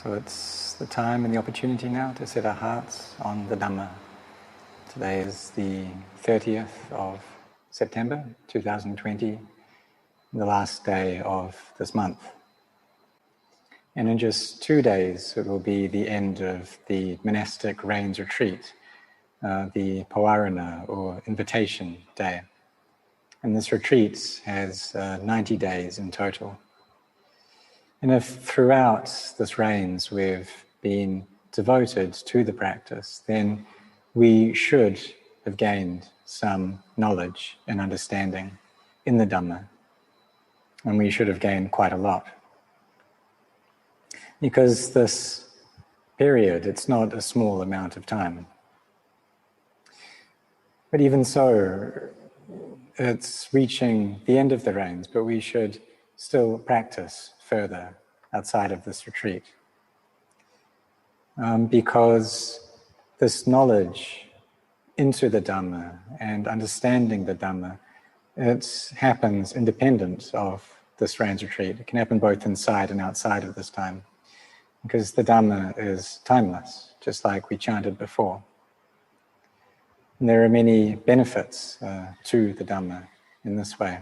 So it's the time and the opportunity now to set our hearts on the Dhamma. Today is the 30th of September 2020, the last day of this month. And in just 2 days, it will be the end of the monastic rains retreat, the Pawarana or invitation day. And this retreat has 90 days in total. And if throughout this rains we've been devoted to the practice, then we should have gained some knowledge and understanding in the Dhamma. And we should have gained quite a lot. Because this period, it's not a small amount of time. But even so, it's reaching the end of the rains, but we should still practice further outside of this retreat. Because this knowledge into the Dhamma and understanding the Dhamma, it happens independent of this rains retreat. It can happen both inside and outside of this time. Because the Dhamma is timeless, just like we chanted before. And there are many benefits to the Dhamma in this way.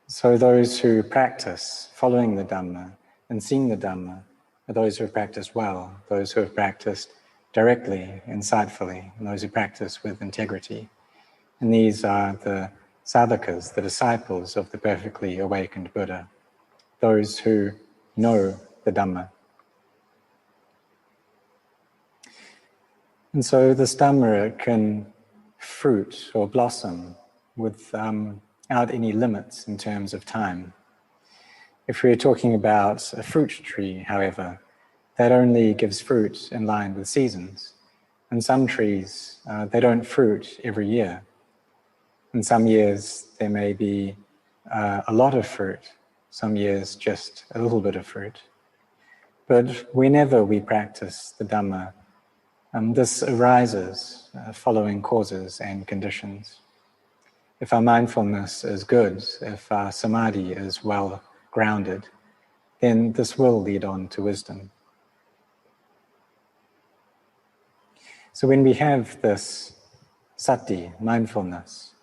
So those who practice following the Dhamma and seeing the Dhamma are those who have practiced well, those who have practiced directly, insightfully, and those who practice with integrity. And these are the sadhakas, the disciples of the perfectly awakened Buddha, those who know the Dhamma. And so this Dhamma can fruit or blossom without any limits in terms of time. If we're talking about a fruit tree, however, that only gives fruit in line with seasons. And some trees, they don't fruit every year. In some years, there may be a lot of fruit. Some years, just a little bit of fruit. But whenever we practice the Dhamma, this arises following causes and conditions. If our mindfulness is good, if our samadhi is well grounded, then this will lead on to wisdom. So when we have this sati, mindfulness,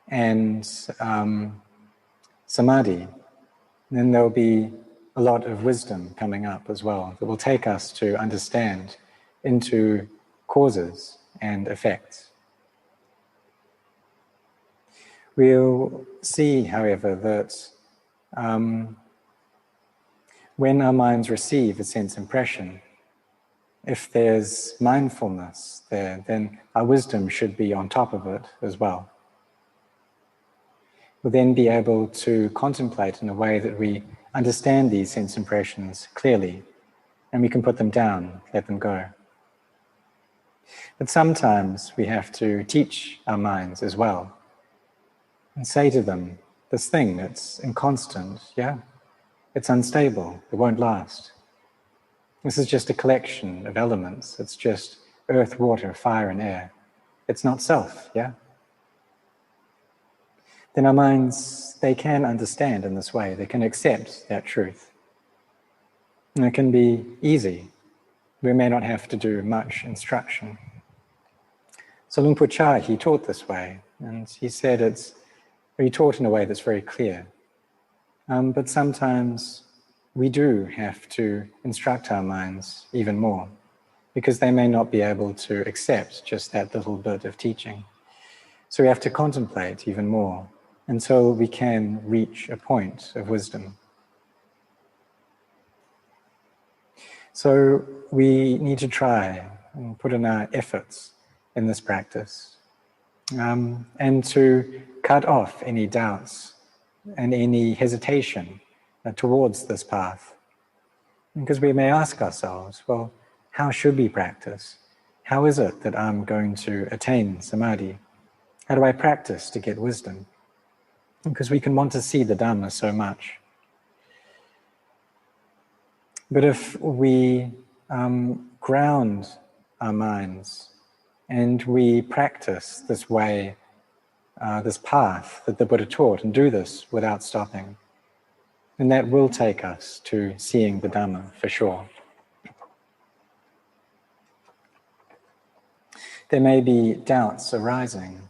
and samadhi, then there'll be a lot of wisdom coming up as well that will take us to understand into causes and effects. We'll see, however, that when our minds receive a sense impression, if there's mindfulness there, then our wisdom should be on top of it as well. We'll then be able to contemplate in a way that we understand these sense impressions clearly, and we can put them down, let them go. But sometimes we have to teach our minds as well, and say to them, this thing, it's inconstant, yeah? It's unstable, it won't last. This is just a collection of elements. It's just earth, water, fire, and air. It's not self, yeah? Then our minds, they can understand in this way. They can accept that truth. And it can be easy. We may not have to do much instruction. So Luang Por, he taught this way, and he said he taught in a way that's very clear. But sometimes we do have to instruct our minds even more, because they may not be able to accept just that little bit of teaching. So we have to contemplate even more until we can reach a point of wisdom. So we need to try and put in our efforts in this practice, and to cut off any doubts and any hesitation towards this path. Because we may ask ourselves, well, how should we practice? How is it that I'm going to attain samadhi? How do I practice to get wisdom? Because we can want to see the Dhamma so much. But if we ground our minds and we practice this way, this path that the Buddha taught, and do this without stopping, And that will take us to seeing the Dhamma for sure. There may be doubts arising,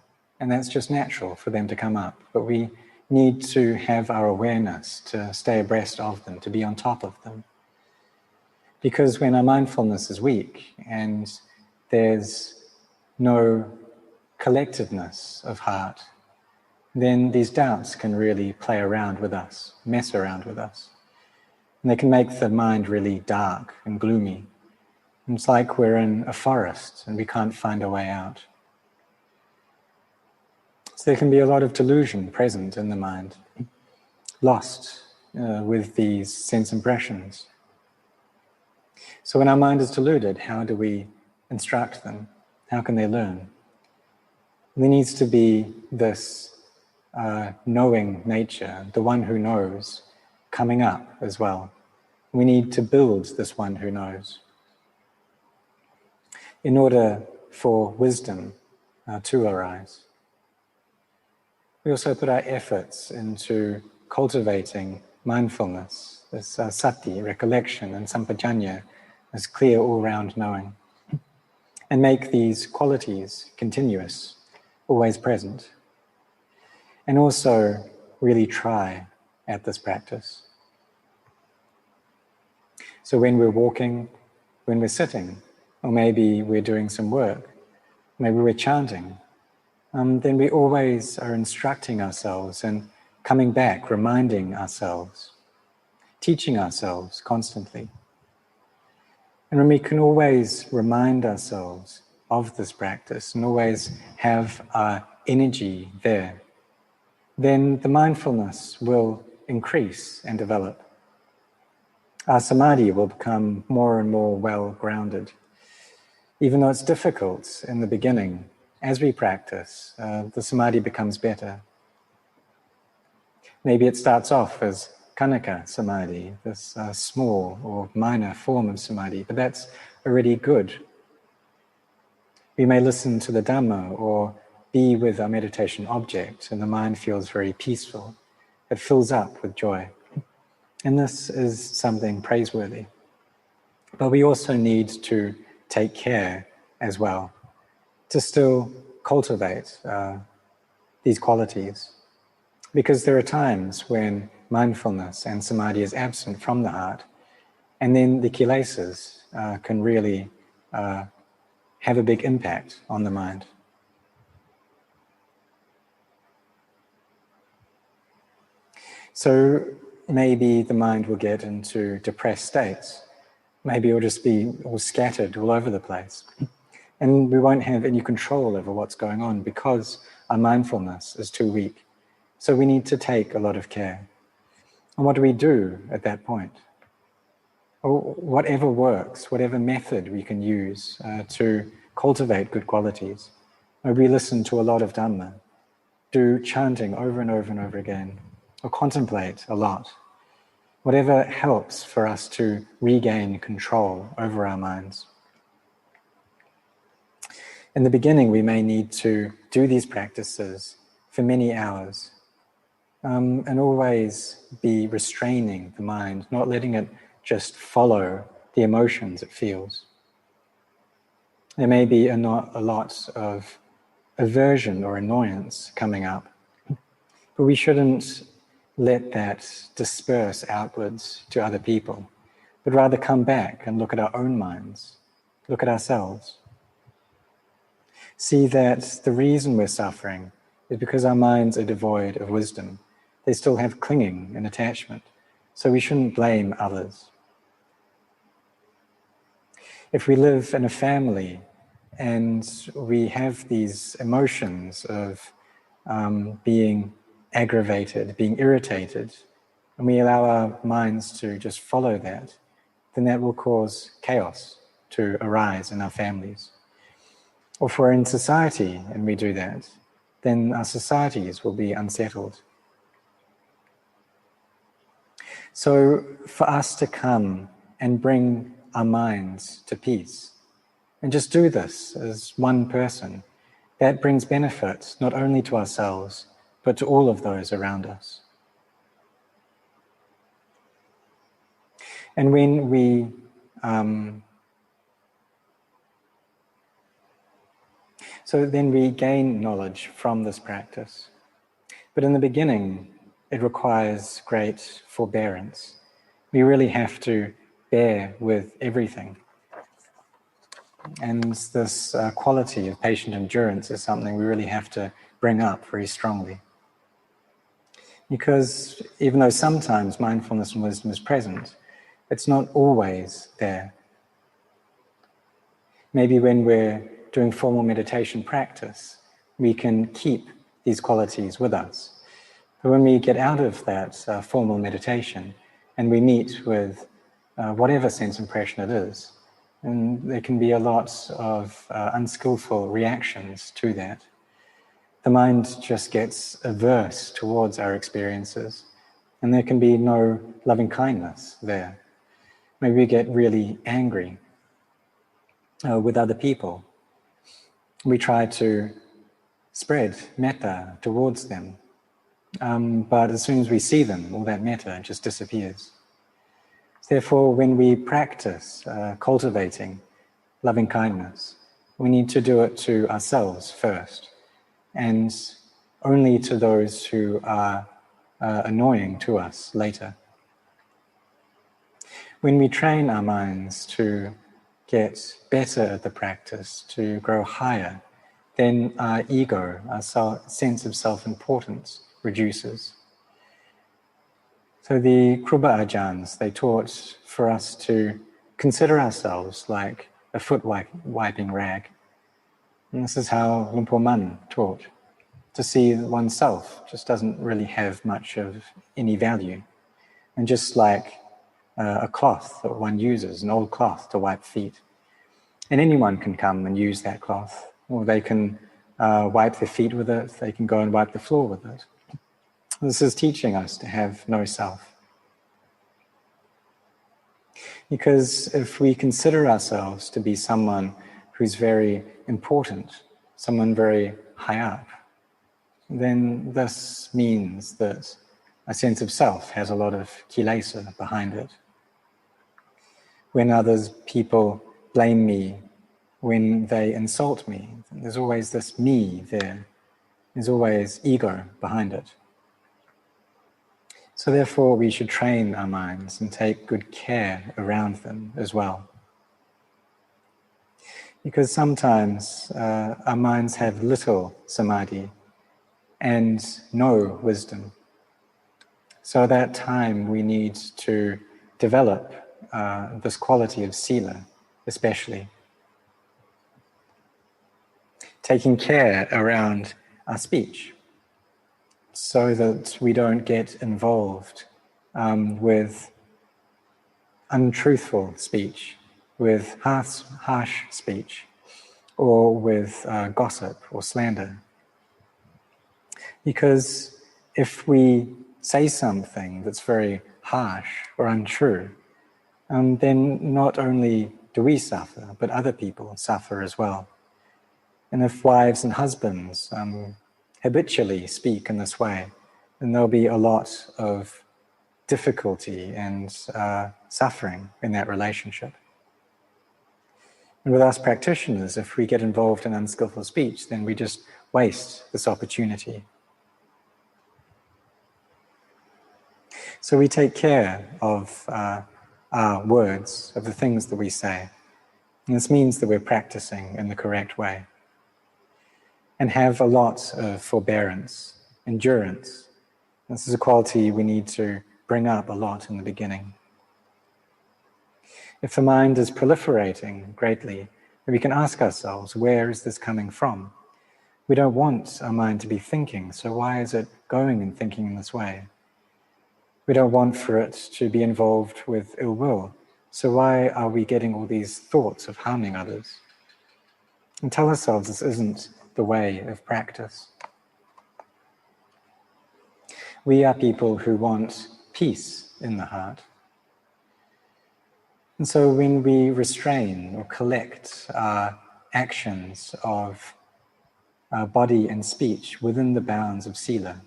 and that's just natural for them to come up, but we need to have our awareness to stay abreast of them, to be on top of them. Because when our mindfulness is weak and there's no collectedness of heart, then these doubts can really play around with us, mess around with us. And they can make the mind really dark and gloomy. And it's like we're in a forest and we can't find a way out. So there can be a lot of delusion present in the mind, lost with these sense impressions. So when our mind is deluded, how do we instruct them? How can they learn? There needs to be this knowing nature, the one who knows, coming up as well. We need to build this one who knows. In order for wisdom to arise. We also put our efforts into cultivating mindfulness, this sati, recollection, and sampajanya, this clear all-round knowing, and make these qualities continuous, always present. And also really try at this practice. So when we're walking, when we're sitting, or maybe we're doing some work, maybe we're chanting, then we always are instructing ourselves and coming back, reminding ourselves, teaching ourselves constantly. And when we can always remind ourselves of this practice and always have our energy there, then the mindfulness will increase and develop. Our samadhi will become more and more well-grounded. Even though it's difficult in the beginning, as we practice, the samadhi becomes better. Maybe it starts off as Kanaka samadhi, this small or minor form of samadhi, but that's already good. We may listen to the Dhamma or be with our meditation object, and the mind feels very peaceful. It fills up with joy. And this is something praiseworthy. But we also need to take care as well, to still cultivate these qualities. Because there are times when mindfulness and samadhi is absent from the heart, and then the kilesas can really have a big impact on the mind. So maybe the mind will get into depressed states. Maybe it'll just be all scattered all over the place. And we won't have any control over what's going on because our mindfulness is too weak. So we need to take a lot of care. And what do we do at that point? Or whatever works, whatever method we can use to cultivate good qualities. Maybe listen to a lot of Dhamma, do chanting over and over and over again, or contemplate a lot. Whatever helps for us to regain control over our minds. In the beginning, we may need to do these practices for many hours and always be restraining the mind, not letting it just follow the emotions it feels. There may be a lot of aversion or annoyance coming up, but we shouldn't let that disperse outwards to other people, but rather come back and look at our own minds, look at ourselves. See that the reason we're suffering is because our minds are devoid of wisdom. They still have clinging and attachment, so we shouldn't blame others. If we live in a family and we have these emotions of being aggravated, being irritated, and we allow our minds to just follow that, then that will cause chaos to arise in our families. Or if we're in society and we do that, then our societies will be unsettled. So for us to come and bring our minds to peace, and just do this as one person, that brings benefit not only to ourselves, but to all of those around us. And when we so then we gain knowledge from this practice. But in the beginning, it requires great forbearance. We really have to bear with everything. And this quality of patient endurance is something we really have to bring up very strongly. Because even though sometimes mindfulness and wisdom is present, it's not always there. Maybe when we're doing formal meditation practice, we can keep these qualities with us. But when we get out of that formal meditation and we meet with whatever sense impression it is, and there can be a lot of unskillful reactions to that. The mind just gets averse towards our experiences, and there can be no loving kindness there. Maybe we get really angry with other people. We try to spread metta towards them, but as soon as we see them, all that metta just disappears. Therefore, when we practice cultivating loving kindness, we need to do it to ourselves first, and only to those who are annoying to us later. When we train our minds to get better at the practice, to grow higher, then our ego, our sense of self-importance reduces. So the Kruba Ajahns, they taught for us to consider ourselves like a foot wiping rag. And this is how Luang Por Man taught, to see that oneself just doesn't really have much of any value. And just like a cloth that one uses, an old cloth to wipe feet. And anyone can come and use that cloth, or they can wipe their feet with it, they can go and wipe the floor with it. This is teaching us to have no self. Because if we consider ourselves to be someone who's very important, someone very high up, then this means that a sense of self has a lot of kilesa behind it. When people blame me, when they insult me, there's always this me there. There's always ego behind it. So therefore we should train our minds and take good care around them as well. Because sometimes our minds have little samadhi and no wisdom. So at that time we need to develop this quality of sila, especially. Taking care around our speech so that we don't get involved with untruthful speech, with harsh speech, or with gossip or slander. Because if we say something that's very harsh or untrue, then not only do we suffer, but other people suffer as well. And if wives and husbands habitually speak in this way, then there'll be a lot of difficulty and suffering in that relationship. And with us practitioners, if we get involved in unskillful speech, then we just waste this opportunity. So we take care of our words, of the things that we say. And this means that we're practicing in the correct way. And have a lot of forbearance, endurance. This is a quality we need to bring up a lot in the beginning. If the mind is proliferating greatly, we can ask ourselves, where is this coming from? We don't want our mind to be thinking, so why is it going and thinking in this way? We don't want for it to be involved with ill will, so why are we getting all these thoughts of harming others? And tell ourselves this isn't the way of practice. We are people who want peace in the heart. And so when we restrain or collect our actions of body and speech within the bounds of sila,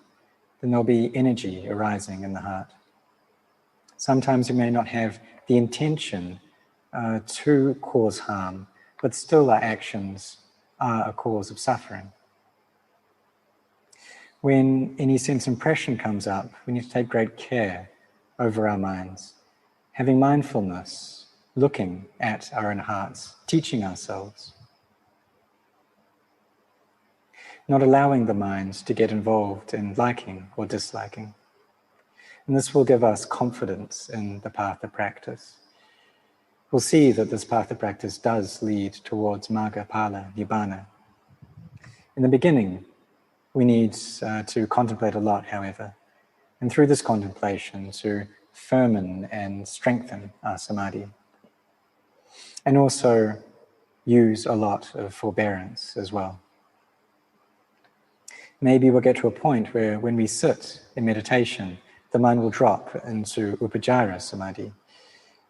then there'll be energy arising in the heart. Sometimes we may not have the intention to cause harm, but still our actions are a cause of suffering. When any sense impression comes up, we need to take great care over our minds, having mindfulness, looking at our own hearts, teaching ourselves, not allowing the mind to get involved in liking or disliking. And this will give us confidence in the path of practice. We'll see that this path of practice does lead towards Magga, Phala, Nibbana. In the beginning, we need to contemplate a lot, however, and through this contemplation to firmen and strengthen our samadhi. And also use a lot of forbearance as well. Maybe we'll get to a point where when we sit in meditation, the mind will drop into Upacara Samadhi.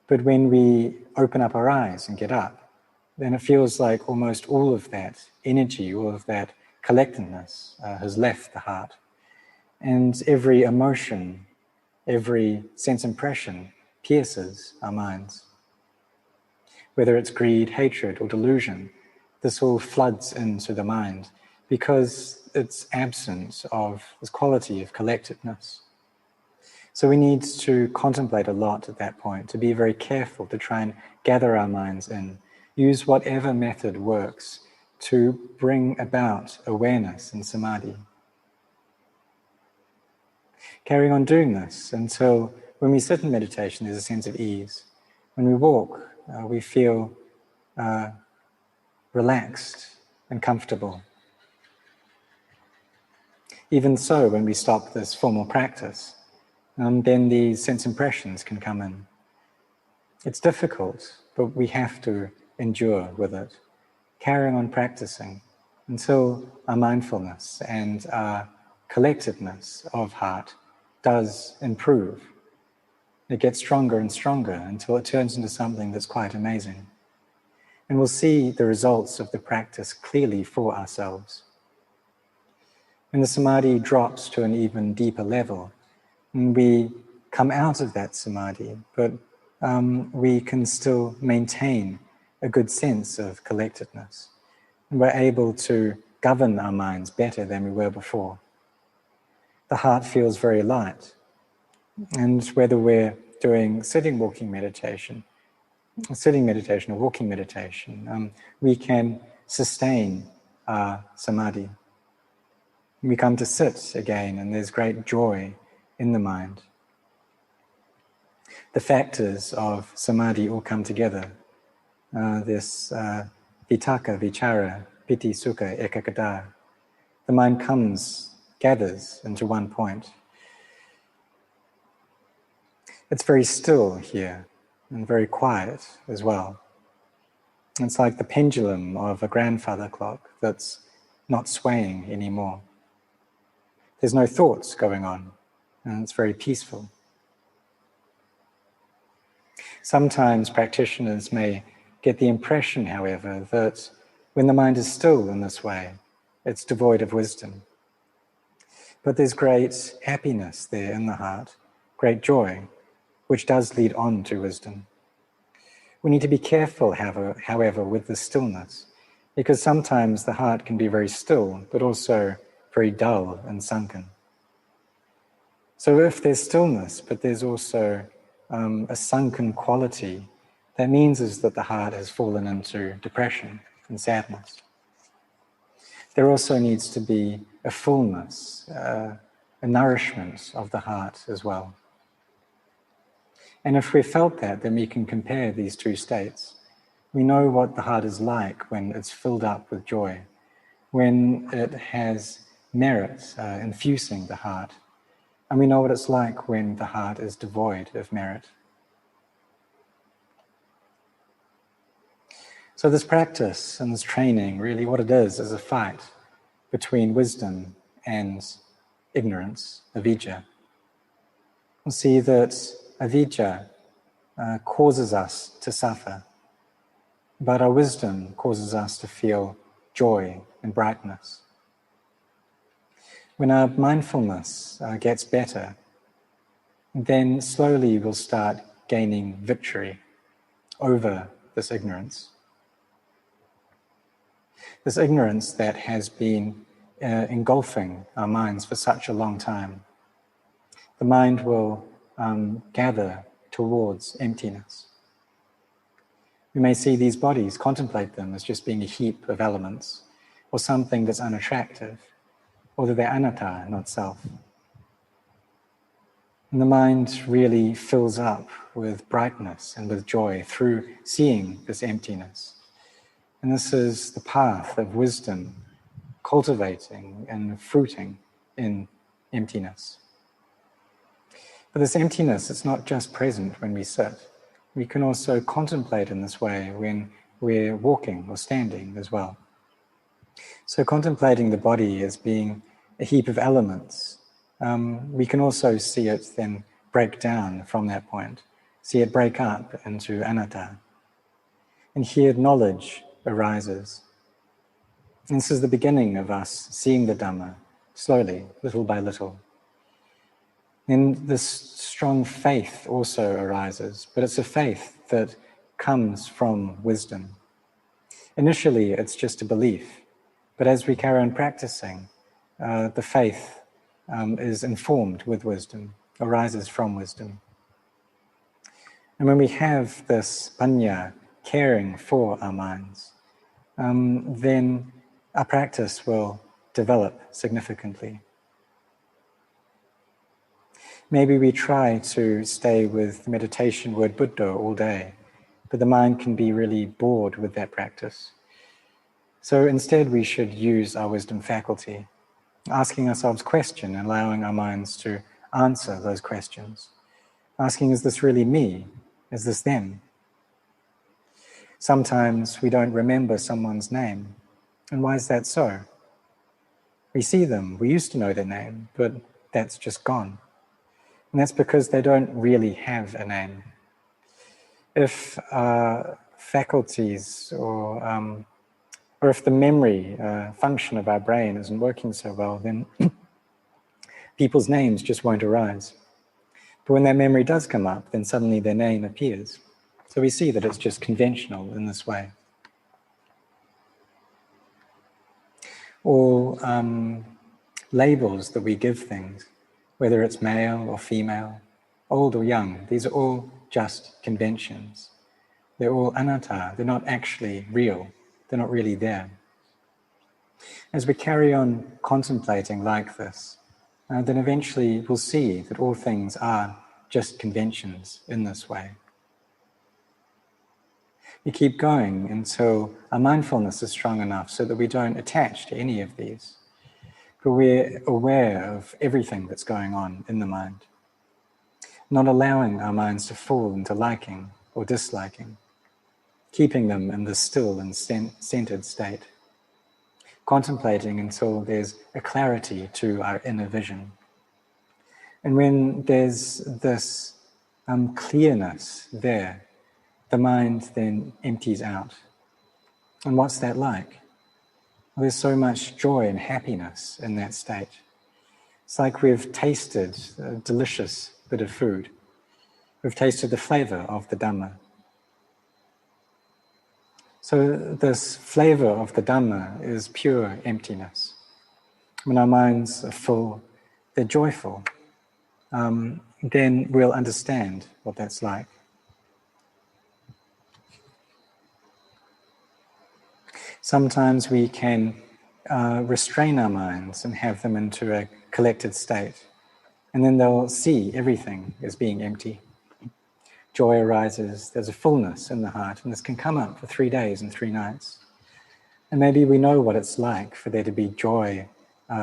But when we open up our eyes and get up, then it feels like almost all of that energy, all of that collectedness has left the heart. And every emotion, every sense impression pierces our minds. Whether it's greed, hatred, or delusion, this all floods into the mind because it's absent of this quality of collectedness. So we need to contemplate a lot at that point, to be very careful, to try and gather our minds in, use whatever method works to bring about awareness and samadhi. Carrying on doing this until when we sit in meditation, there's a sense of ease. When we walk, we feel relaxed and comfortable. Even so, when we stop this formal practice, then these sense impressions can come in. It's difficult, but we have to endure with it, carrying on practicing until our mindfulness and our collectedness of heart does improve. It gets stronger and stronger until it turns into something that's quite amazing. And we'll see the results of the practice clearly for ourselves. When the samadhi drops to an even deeper level, and we come out of that samadhi, but we can still maintain a good sense of collectedness. And we're able to govern our minds better than we were before. The heart feels very light. And whether we're doing sitting meditation or walking meditation, we can sustain our samadhi. We come to sit again, and there's great joy in the mind. The factors of samadhi all come together. This vitaka, vichara, piti, sukha, ekaggata. The mind gathers into one point. It's very still here and very quiet as well. It's like the pendulum of a grandfather clock that's not swaying anymore. There's no thoughts going on, and it's very peaceful. Sometimes practitioners may get the impression, however, that when the mind is still in this way, it's devoid of wisdom. But there's great happiness there in the heart, great joy, which does lead on to wisdom. We need to be careful, however, with the stillness, because sometimes the heart can be very still, but also very dull and sunken. So if there's stillness, but there's also a sunken quality, that means is that the heart has fallen into depression and sadness. There also needs to be a fullness, a nourishment of the heart as well. And if we've felt that, then we can compare these two states. We know what the heart is like when it's filled up with joy, when it has merit infusing the heart. And we know what it's like when the heart is devoid of merit. So this practice and this training, really what it is a fight between wisdom and ignorance, avidya. We'll see that avidya causes us to suffer, but our wisdom causes us to feel joy and brightness. When our mindfulness gets better, then slowly we'll start gaining victory over this ignorance. This ignorance that has been engulfing our minds for such a long time. The mind will gather towards emptiness. We may see these bodies, contemplate them as just being a heap of elements, or something that's unattractive, or that they're anatta, not self. And the mind really fills up with brightness and with joy through seeing this emptiness. And this is the path of wisdom, cultivating and fruiting in emptiness. But this emptiness, it's not just present when we sit. We can also contemplate in this way when we're walking or standing as well. So contemplating the body as being a heap of elements, we can also see it then break down from that point, see it break up into anatta. And here knowledge arises. And this is the beginning of us seeing the Dhamma, slowly, little by little. And this strong faith also arises, but it's a faith that comes from wisdom. Initially, it's just a belief, but as we carry on practicing, the faith is informed with wisdom, arises from wisdom. And when we have this panya caring for our minds, then our practice will develop significantly. Maybe we try to stay with the meditation word Buddha all day, but the mind can be really bored with that practice. So instead we should use our wisdom faculty, asking ourselves questions and allowing our minds to answer those questions. Asking, is this really me? Is this them? Sometimes we don't remember someone's name. And why is that so? We see them, we used to know their name, but that's just gone. And that's because they don't really have a name. If faculties or if the memory function of our brain isn't working so well, then people's names just won't arise. But when that memory does come up, then suddenly their name appears. So we see that it's just conventional in this way. All labels that we give things, whether it's male or female, old or young, these are all just conventions. They're all anatta, they're not actually real, they're not really there. As we carry on contemplating like this, then eventually we'll see that all things are just conventions in this way. We keep going until our mindfulness is strong enough so that we don't attach to any of these, but we're aware of everything that's going on in the mind, not allowing our minds to fall into liking or disliking, keeping them in this still and centered state, contemplating until there's a clarity to our inner vision. And when there's this clearness there, the mind then empties out. And what's that like? Well, there's so much joy and happiness in that state. It's like we've tasted a delicious bit of food. We've tasted the flavor of the Dhamma. So this flavor of the Dhamma is pure emptiness. When our minds are full, they're joyful, then we'll understand what that's like. Sometimes we can restrain our minds and have them into a collected state, and then they'll see everything as being empty. Joy arises, there's a fullness in the heart, and this can come up for 3 days and 3 nights. And maybe we know what it's like for there to be joy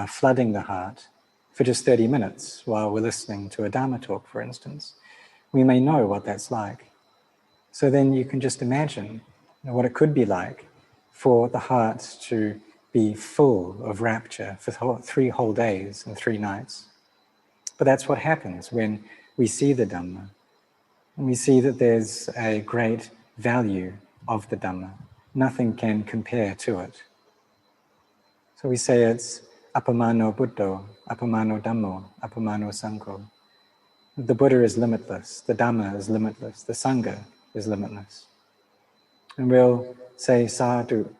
flooding the heart for just 30 minutes while we're listening to a Dhamma talk, for instance. We may know what that's like. So then you can just imagine what it could be like for the heart to be full of rapture for 3 whole days and 3 nights. But that's what happens when we see the Dhamma. And we see that there's a great value of the Dhamma. Nothing can compare to it. So we say it's appamano Buddho, appamano Dhammo, appamano Sangho. The Buddha is limitless, the Dhamma is limitless, the Sangha is limitless. And we'll say sadhu,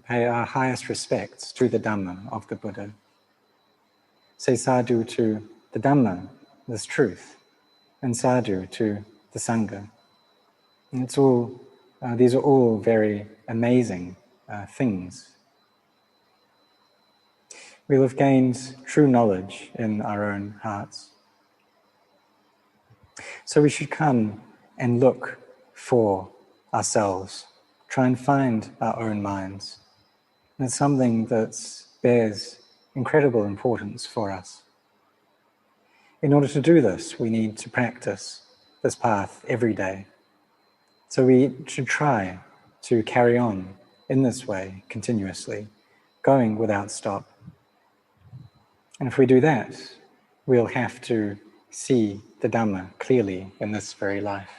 pay our highest respects to the Dhamma of the Buddha. Say sadhu to the Dhamma, this truth, and sadhu to the Sangha. And it's all, these are all very amazing things. We'll have gained true knowledge in our own hearts. So we should come and look for ourselves, try and find our own minds. And it's something that bears incredible importance for us. In order to do this, we need to practice this path every day. So we should try to carry on in this way continuously, going without stop. And if we do that, we'll have to see the Dhamma clearly in this very life.